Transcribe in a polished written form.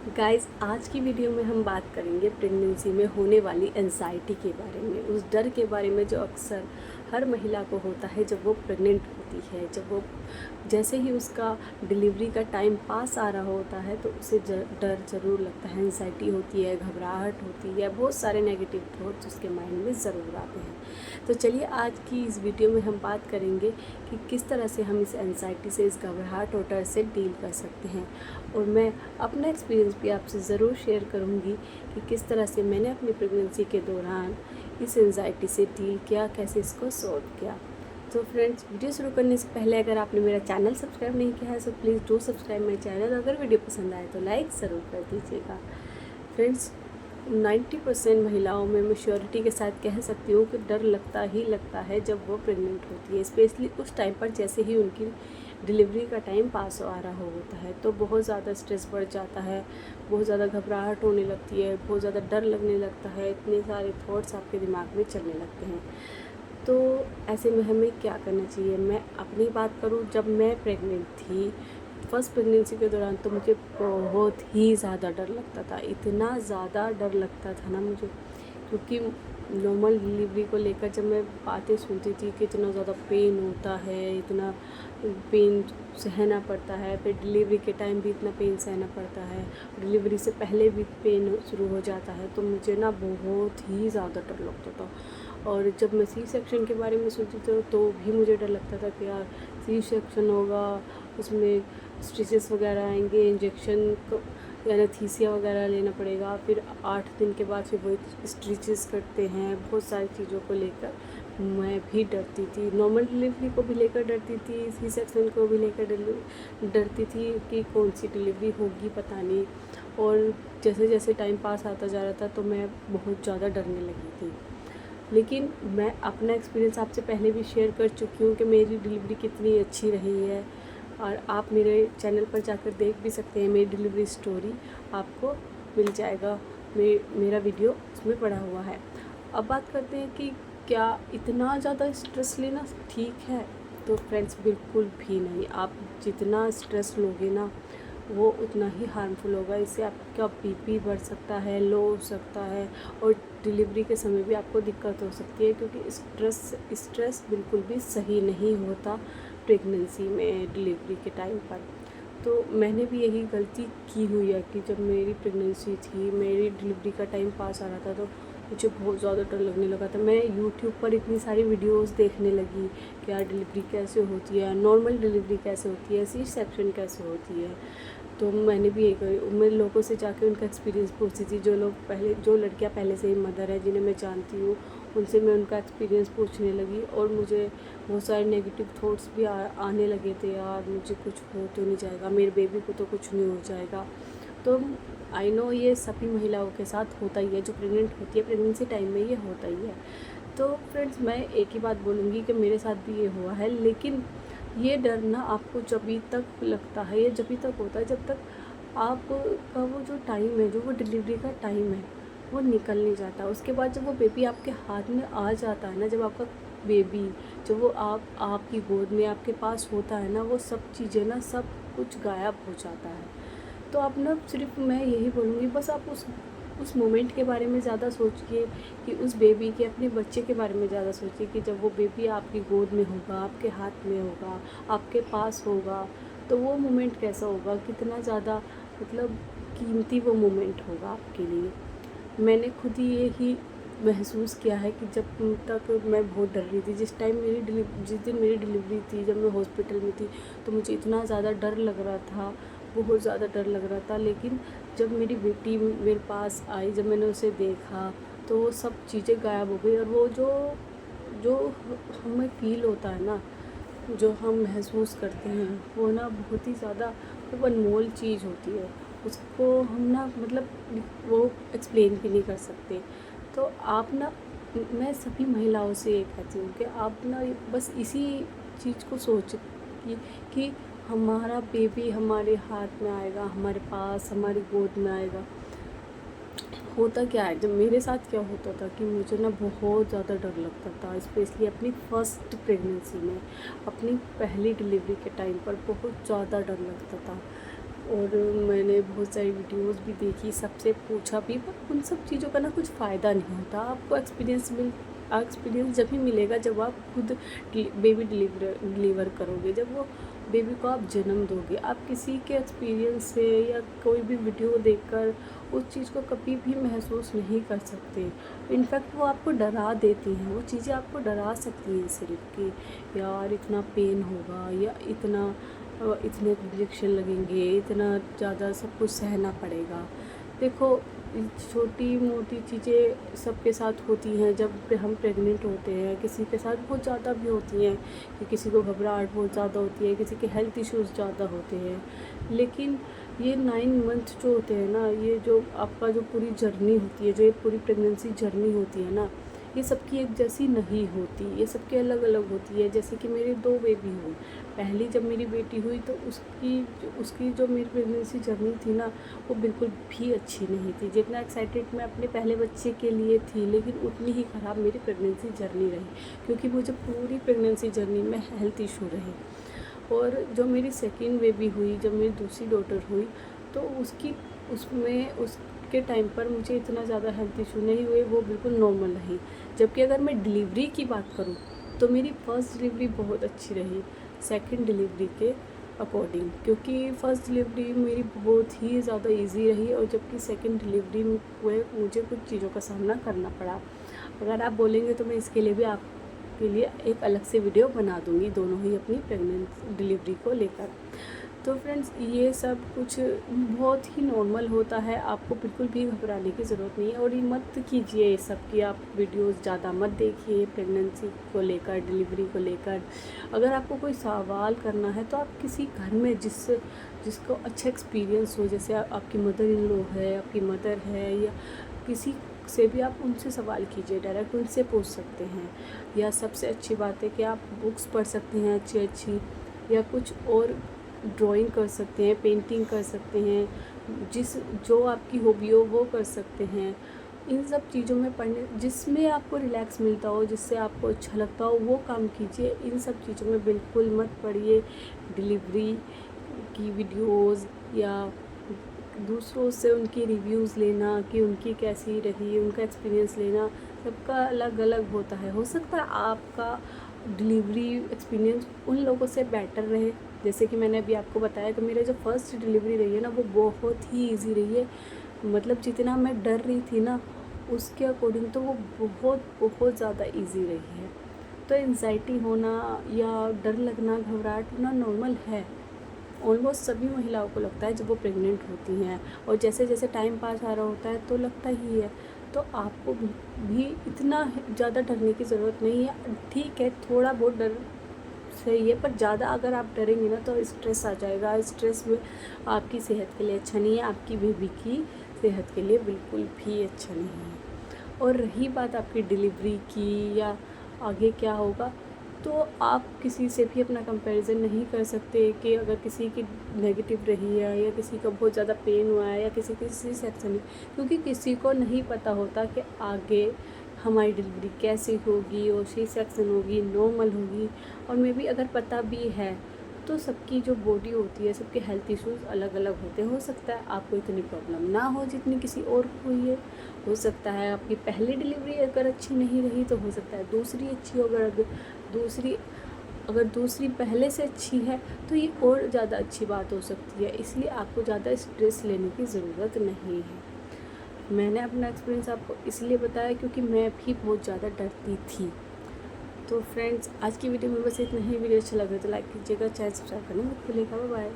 Guys, आज की video में हम बात करेंगे प्रेगनेंसी में होने वाली एंजाइटी के बारे में, उस डर के बारे में जो अक्सर हर महिला को होता है जब वो प्रेग्नेंट होती है। जब वो जैसे ही उसका डिलीवरी का टाइम पास आ रहा होता है तो उसे डर ज़रूर लगता है, एंजाइटी होती है, घबराहट होती है, बहुत सारे नेगेटिव थॉट्स उसके माइंड में ज़रूर आते हैं। तो चलिए आज की इस वीडियो में हम बात करेंगे कि किस तरह से हम इस एंजाइटी से, इस घबराहट और डर से डील कर सकते हैं। और मैं अपना एक्सपीरियंस भी आपसे ज़रूर शेयर करूँगी कि किस तरह से मैंने अपनी प्रेगनेंसी के दौरान इस एंजाइटी से डील किया, कैसे इसको सॉल्व किया। तो फ्रेंड्स, वीडियो शुरू करने से पहले अगर आपने मेरा चैनल सब्सक्राइब नहीं किया है तो please do subscribe my channel. अगर वीडियो पसंद आए तो लाइक ज़रूर कर दीजिएगा। फ्रेंड्स, 90% महिलाओं में मैं श्योरिटी के साथ कह सकती हूँ कि डर लगता ही लगता है जब वो प्रेग्नेंट होती है, स्पेशली उस टाइम पर जैसे ही उनकी डिलीवरी का टाइम पास आ रहा होता है तो बहुत ज़्यादा स्ट्रेस बढ़ जाता है, बहुत ज़्यादा घबराहट होने लगती है, बहुत ज़्यादा डर लगने लगता है, इतने सारे थॉट्स आपके दिमाग में चलने लगते हैं। तो ऐसे में हमें क्या करना चाहिए? मैं अपनी बात करूँ, जब मैं प्रेग्नेंट थी, फर्स्ट प्रेगनेंसी के दौरान तो मुझे बहुत ही ज़्यादा डर लगता था, इतना ज़्यादा डर लगता था ना मुझे, क्योंकि नॉर्मल डिलीवरी को लेकर जब मैं बातें सुनती थी कि इतना ज़्यादा पेन होता है, इतना पेन सहना पड़ता है, फिर डिलीवरी के टाइम भी इतना पेन सहना पड़ता है, डिलीवरी से पहले भी पेन शुरू हो जाता है, तो मुझे ना बहुत ही ज़्यादा डर लगता था। और जब मैं सी सेक्शन के बारे में सुनती थी तो भी मुझे डर लगता था कि यार सी सेक्शन होगा, उसमें स्टिचेस वगैरह आएंगे, इंजेक्शन एनेस्थीसिया वगैरह लेना पड़ेगा, फिर 8 दिन के बाद फिर वो स्टिचेस करते हैं, बहुत सारी चीज़ों को लेकर मैं भी डरती थी। नॉर्मल डिलीवरी को भी लेकर डरती थी, सी सेक्शन को भी लेकर डरती थी कि कौन सी डिलीवरी होगी पता नहीं। और जैसे जैसे टाइम पास आता जा रहा था तो मैं बहुत ज़्यादा डरने लगी थी। लेकिन मैं अपना एक्सपीरियंस आपसे पहले भी शेयर कर चुकी हूँ कि मेरी डिलीवरी कितनी अच्छी रही है, और आप मेरे चैनल पर जाकर देख भी सकते हैं, मेरी डिलीवरी स्टोरी आपको मिल जाएगा, मेरा वीडियो उसमें पड़ा हुआ है। अब बात करते हैं कि क्या इतना ज़्यादा स्ट्रेस लेना ठीक है? तो फ्रेंड्स, बिल्कुल भी नहीं। आप जितना स्ट्रेस लोगे ना वो उतना ही हार्मफुल होगा, इससे आपका बीपी बढ़ सकता है, लो हो सकता है, और डिलीवरी के समय भी आपको दिक्कत हो सकती है, क्योंकि स्ट्रेस बिल्कुल भी सही नहीं होता प्रेगनेंसी में, डिलीवरी के टाइम पर। तो मैंने भी यही गलती की हुई है कि जब मेरी प्रेगनेंसी थी, मेरी डिलीवरी का टाइम पास आ रहा था तो मुझे बहुत ज़्यादा डर लगने लगा था। मैं यूट्यूब पर इतनी सारी वीडियोस देखने लगी कि यार डिलीवरी कैसे होती है, नॉर्मल डिलीवरी कैसे होती है, सी सेक्शन कैसे होती है। तो मैंने भी यही करी, मैं लोगों से जाके उनका एक्सपीरियंस पूछती थी, जो लड़कियां पहले से ही मदर है, जिन्हें मैं जानती हूँ, उनसे मैं उनका एक्सपीरियंस पूछने लगी। और मुझे बहुत सारे नेगेटिव थॉट्स भी आने लगे थे, यार मुझे कुछ हो तो नहीं जाएगा, मेरे बेबी को तो कुछ नहीं हो जाएगा। तो आई नो ये सभी महिलाओं के साथ होता ही है, जो प्रेग्नेंट होती है, प्रेगनेंसी टाइम में ये होता ही है। तो फ्रेंड्स, मैं एक ही बात बोलूँगी कि मेरे साथ भी ये हुआ है, लेकिन ये डर ना आपको जब तक लगता है, ये जब तक होता है जब तक आपका वो जो टाइम है, जो वो डिलीवरी का टाइम है, वो निकल नहीं जाता। उसके बाद जब वो बेबी आपके हाथ में आ जाता है ना, जब आपका बेबी, जब वो आपकी गोद में आपके पास होता है ना, वो सब चीज़ें ना, सब कुछ गायब हो जाता है। तो आप ना, सिर्फ मैं यही बोलूँगी, बस आप उस मोमेंट के बारे में ज़्यादा सोचिए, कि उस बेबी के, अपने बच्चे के बारे में ज़्यादा सोचिए, कि जब वो बेबी आपकी गोद में होगा, आपके हाथ में होगा, आपके पास होगा, तो वो मोमेंट कैसा होगा, कितना ज़्यादा मतलब कीमती वो मोमेंट होगा आपके लिए। मैंने खुद ही यही महसूस किया है कि जब तक मैं बहुत डर रही थी, जिस दिन मेरी डिलीवरी थी, जब मैं हॉस्पिटल में थी, तो मुझे इतना ज़्यादा डर लग रहा था, बहुत ज़्यादा डर लग रहा था। लेकिन जब मेरी बेटी मेरे पास आई, जब मैंने उसे देखा, तो वो सब चीज़ें गायब हो गई, और वो जो जो हमें फ़ील होता है ना, जो हम महसूस करते हैं, वो ना बहुत ही ज़्यादा वो अनमोल चीज़ होती है। उसको हम ना, मतलब वो एक्सप्लेन भी नहीं कर सकते। तो आप ना, मैं सभी महिलाओं से ये कहती हूँ कि आप ना बस इसी चीज़ को सोचिए कि हमारा बेबी हमारे हाथ में आएगा, हमारे पास, हमारी गोद में आएगा। होता क्या है, जब मेरे साथ क्या होता था कि मुझे ना बहुत ज़्यादा डर लगता था, स्पेशली अपनी फ़र्स्ट प्रेगनेंसी में, अपनी पहली डिलीवरी के टाइम पर बहुत ज़्यादा डर लगता था। और मैंने बहुत सारी वीडियोस भी देखी, सबसे पूछा भी, पर उन सब चीज़ों का ना कुछ फ़ायदा नहीं होता। आपको एक्सपीरियंस जब ही मिलेगा जब आप खुद बेबी डिलीवर करोगे, जब वो बेबी को आप जन्म दोगे। आप किसी के एक्सपीरियंस से या कोई भी वीडियो देखकर उस चीज़ को कभी भी महसूस नहीं कर सकते। इनफैक्ट वो आपको डरा देती हैं, वो चीज़ें आपको डरा सकती हैं सिर्फ कि यार इतना पेन होगा या इतने इंजेक्शन लगेंगे, इतना ज़्यादा सब कुछ सहना पड़ेगा। देखो, छोटी मोटी चीज़ें सबके साथ होती हैं जब हम प्रेग्नेंट होते हैं, किसी के साथ बहुत ज़्यादा भी होती हैं कि किसी को घबराहट बहुत ज़्यादा होती है, किसी के हेल्थ इश्यूज़ ज़्यादा होते हैं। लेकिन ये 9 मंथ जो होते हैं ना, ये जो आपका जो पूरी जर्नी होती है, जो ये पूरी प्रेगनेंसी जर्नी होती है ना, ये सबकी एक जैसी नहीं होती, ये सबकी अलग अलग होती है। जैसे कि मेरी 2 बेबी हुई, पहली जब मेरी बेटी हुई तो उसकी जो मेरी प्रेगनेंसी जर्नी थी ना, वो बिल्कुल भी अच्छी नहीं थी। जितना एक्साइटेड मैं अपने पहले बच्चे के लिए थी, लेकिन उतनी ही ख़राब मेरी प्रेगनेंसी जर्नी रही, क्योंकि मुझे पूरी प्रेगनेंसी जर्नी में हेल्थ इशू रहे। और जो मेरी सेकेंड बेबी हुई, जब मेरी दूसरी डॉटर हुई, तो उसके टाइम पर मुझे इतना ज़्यादा हेल्थ इशू नहीं हुए, वो बिल्कुल नॉर्मल रही। जबकि अगर मैं डिलीवरी की बात करूँ तो मेरी फ़र्स्ट डिलीवरी बहुत अच्छी रही सेकंड डिलीवरी के अकॉर्डिंग, क्योंकि फ़र्स्ट डिलीवरी मेरी बहुत ही ज़्यादा इजी रही, और जबकि सेकंड डिलीवरी में मुझे कुछ चीज़ों का सामना करना पड़ा। अगर आप बोलेंगे तो मैं इसके लिए भी आपके लिए एक अलग से वीडियो बना दूँगी, दोनों ही अपनी प्रेगनेंट डिलीवरी को लेकर। तो फ्रेंड्स, ये सब कुछ बहुत ही नॉर्मल होता है, आपको बिल्कुल भी घबराने की ज़रूरत नहीं है। और ये मत कीजिए ये सब कि आप वीडियोस ज़्यादा मत देखिए प्रेगनेंसी को लेकर, डिलीवरी को लेकर। अगर आपको कोई सवाल करना है तो आप किसी घर में जिसको अच्छा एक्सपीरियंस हो, जैसे आपकी मदर इन लॉ है, आपकी मदर है, या किसी से भी आप उनसे सवाल कीजिए, डायरेक्ट उनसे पूछ सकते हैं। या सबसे अच्छी बात है कि आप बुक्स पढ़ सकते हैं अच्छी अच्छी, या कुछ और ड्राइंग कर सकते हैं, पेंटिंग कर सकते हैं, जो आपकी हॉबी हो वो कर सकते हैं। इन सब चीज़ों में पढ़ने, जिसमें आपको रिलैक्स मिलता हो, जिससे आपको अच्छा लगता हो, वो काम कीजिए। इन सब चीज़ों में बिल्कुल मत पढ़िए डिलीवरी की वीडियोस, या दूसरों से उनकी रिव्यूज़ लेना कि उनकी कैसी रही, उनका एक्सपीरियंस लेना। सबका अलग अलग होता है। हो सकता है आपका डिलीवरी एक्सपीरियंस उन लोगों से बेटर रहे। जैसे कि मैंने अभी आपको बताया कि मेरा जो फर्स्ट डिलीवरी रही है ना, वो बहुत ही इजी रही है। मतलब जितना मैं डर रही थी ना, उसके अकॉर्डिंग तो वो बहुत बहुत ज़्यादा इजी रही है। तो एंजाइटी होना या डर लगना, घबराहट होना नॉर्मल है। ऑलमोस्ट सभी महिलाओं को लगता है जब वो प्रेग्नेंट होती हैं, और जैसे जैसे टाइम पास आ रहा होता है तो लगता ही है। तो आपको भी इतना ज़्यादा डरने की ज़रूरत नहीं है। ठीक है, थोड़ा बहुत डर सही है, पर ज़्यादा अगर आप डरेंगे ना तो स्ट्रेस आ जाएगा। स्ट्रेस में आपकी सेहत के लिए अच्छा नहीं है, आपकी बेबी की सेहत के लिए बिल्कुल भी अच्छा नहीं है। और रही बात आपकी डिलीवरी की या आगे क्या होगा, तो आप किसी से भी अपना कंपैरिजन नहीं कर सकते कि अगर किसी की नेगेटिव रही है या किसी का बहुत ज़्यादा पेन हुआ है या किसी सेक्शन में, क्योंकि किसी को नहीं पता होता कि आगे हमारी डिलीवरी कैसी होगी, और सी सेक्शन होगी, नॉर्मल होगी। और मे भी अगर पता भी है तो सबकी जो बॉडी होती है, सबके हेल्थ इश्यूज़ अलग अलग होते हैं। हो सकता है आपको इतनी प्रॉब्लम ना हो जितनी किसी और को हुई है। हो सकता है आपकी पहली डिलीवरी अगर अच्छी नहीं रही तो हो सकता है दूसरी अच्छी हो। अगर दूसरी पहले से अच्छी है तो ये और ज़्यादा अच्छी बात हो सकती है। इसलिए आपको ज़्यादा स्ट्रेस लेने की ज़रूरत नहीं है। मैंने अपना एक्सपीरियंस आपको इसलिए बताया क्योंकि मैं भी बहुत ज़्यादा डरती थी। तो फ्रेंड्स, आज की वीडियो में बस इतना ही। वीडियो अच्छा लगे तो लाइक कीजिएगा, चैनल सब्सक्राइब करना मत भूलिएगा। Bye bye.